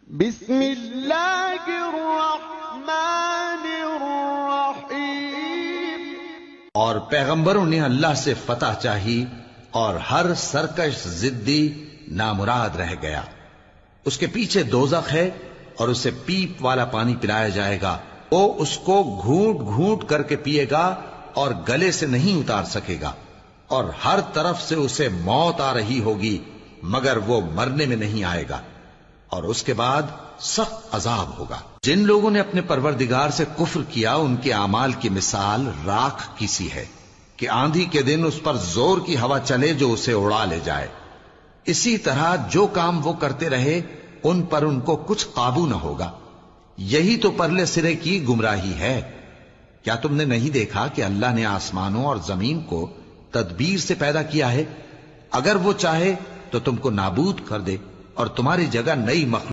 بسم اللہ الرحمن الرحیم۔ اور پیغمبروں نے اللہ سے فتح چاہی اور ہر سرکش ضدی نامراد رہ گیا۔ اس کے پیچھے دوزخ ہے اور اسے پیپ والا پانی پلایا جائے گا، وہ اس کو گھونٹ گھونٹ کر کے پیے گا اور گلے سے نہیں اتار سکے گا، اور ہر طرف سے اسے موت آ رہی ہوگی مگر وہ مرنے میں نہیں آئے گا، اور اس کے بعد سخت عذاب ہوگا۔ جن لوگوں نے اپنے پروردگار سے کفر کیا ان کے اعمال کی مثال راکھ کی سی ہے کہ آندھی کے دن اس پر زور کی ہوا چلے جو اسے اڑا لے جائے۔ اسی طرح جو کام وہ کرتے رہے ان پر ان کو کچھ قابو نہ ہوگا۔ یہی تو پرلے سرے کی گمراہی ہے۔ کیا تم نے نہیں دیکھا کہ اللہ نے آسمانوں اور زمین کو تدبیر سے پیدا کیا ہے؟ اگر وہ چاہے تو تم کو نابود کر دے اور تمہاری جگہ نئی مخلوق